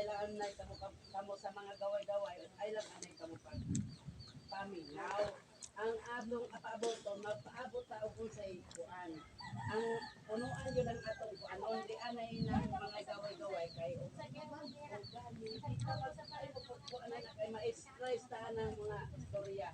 kailangan na kamo sa mga gaway-gaway, ay lang anay kamo pag paminaw. Ang atong apaabot to, magpaabot ta og unsay kuan. Ang punuan yun ang atong kuan, di anay na mga gaway-gaway kay kay ma-stress ta ng mga istorya.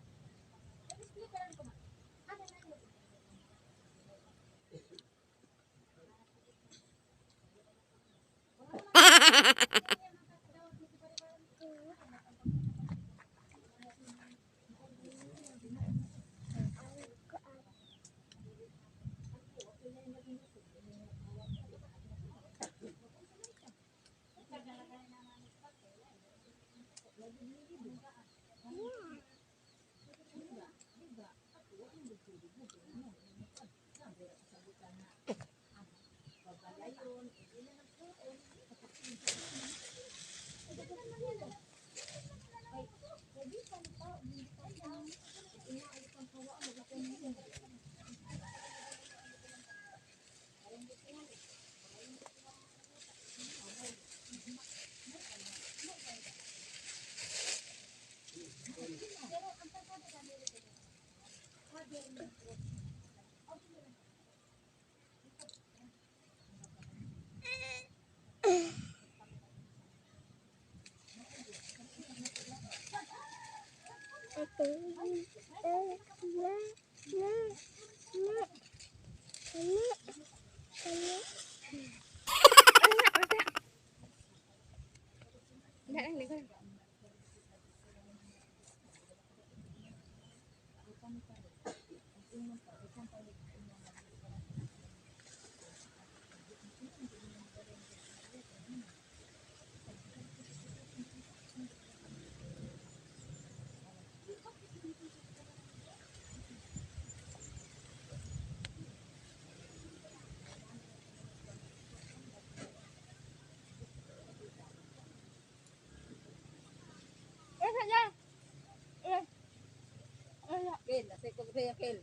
Kel, siguro siya kel.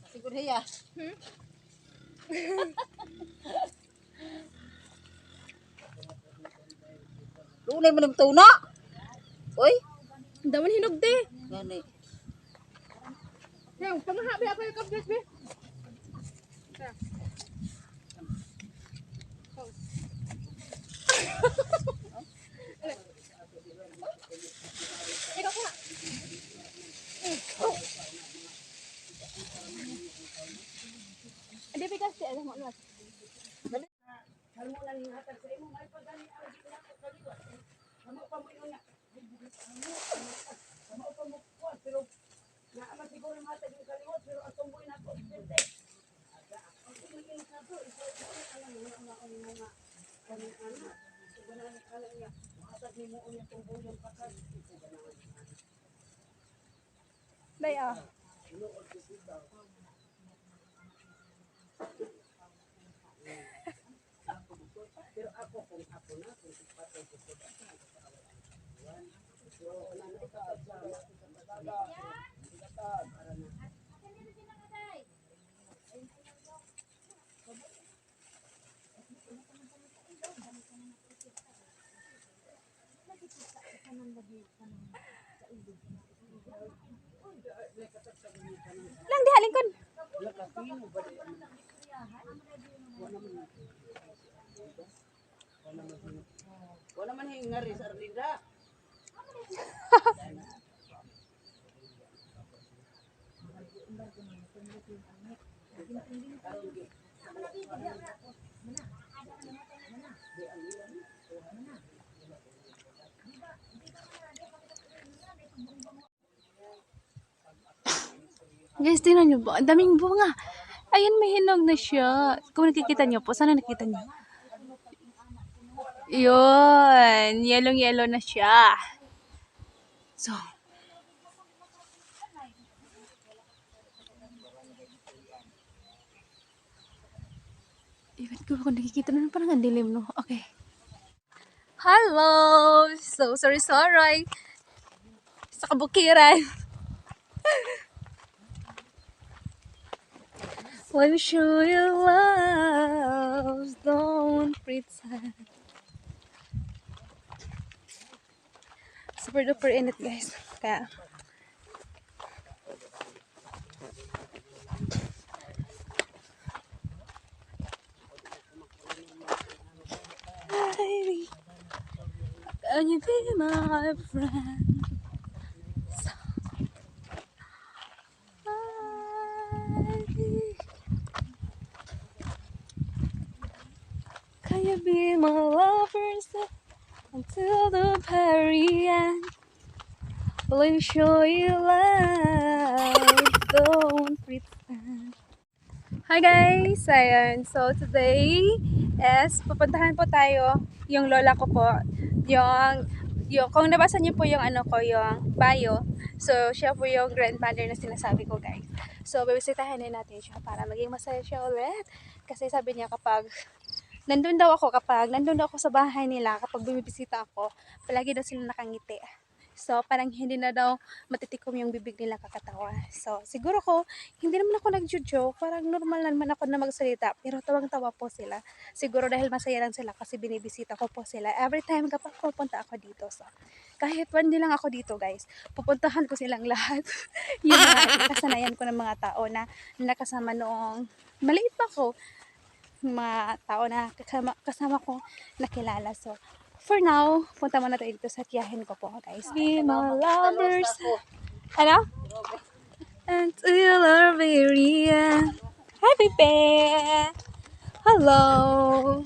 Siguro siya. Lunay mo ng tuna. Oy, Daman hinugdi. gani. Yang pangahabi ako yung kabis be. Ada bigas dia dah maklumat. Kalmo lang yung hatag sa imo, may pagani ang ginako kaliwa. Kamo pa mo ina. Kamo pa mo kuan pero naaman siguro yung hatag yung kaliwa pero atong buhay na ko. Ang tumingin sa to, ito alam mo mga kanang anak. Siguro na alam niya, hatag ni mo unya tong buhay pakas. Dai ah. Pero ako kung ako na, kung ipatay ko sa bata, so, wala na ito, para na. Lang di halingkon. Wala ka pino ba di? Wala man hingari sa Arlinda. Guys, tingnan nyo po. Ang daming bunga. Ayun, may hinog na siya. Kung nakikita nyo po, sana nakita nyo. Yun. Yellow-yellow na siya. So, iwan ko kung nakikita na parang ang dilim, no? Okay. Hello! So, sorry. Sa kabukiran. Let me show you love, don't pretend. Super duper init guys. Kaya, baby, can you be my friend? Baby, can you be my lover until the very end? Let me show you love, don't pretend. Hi guys! Ayan, so today is pupuntahan po tayo yung lola ko po. Yung kung nabasa niyo po yung ano ko, yung bio. So, siya po yung grandmother na sinasabi ko guys. So, bibisitahin din natin siya para maging masaya siya ulit. Kasi sabi niya kapag nandun daw ako sa bahay nila, kapag bumibisita ako, palagi daw sila nakangiti. So, parang hindi na daw matitikom yung bibig nila kakatawa. So, siguro ko, hindi naman ako nagjo-joke. Parang normal naman ako na magsalita. Pero tawang-tawa po sila. Siguro dahil masaya lang sila kasi binibisita ko po sila. Every time kapag pupunta ako dito. So, kahit one day lang ako dito guys, pupuntahan ko silang lahat. Yun na kasanayan ko ng mga tao na nakasama noong maliit pa ko. Mga tao na kasama ko nakilala. So, for now, punta muna tayo dito sa tiyahin ko po, guys. Be my lovers. Ano? Until our very end. Hi, Pepe! Hello!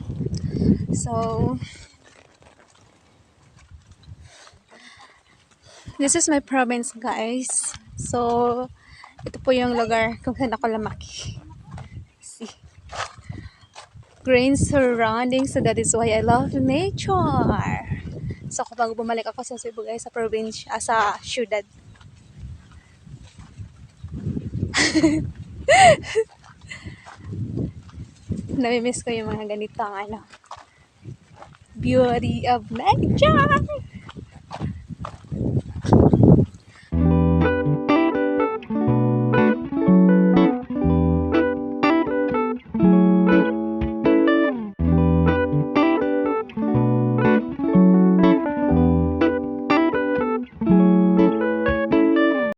So, this is my province, guys. So, ito po yung lugar kung saan ako lumaki. See? Green surroundings, so that is why I love nature. So kapag bumalik ako sa Cebu guys, sa probinsya, sa syudad. Namimiss ko yung mga ganitong ano, beauty of nature.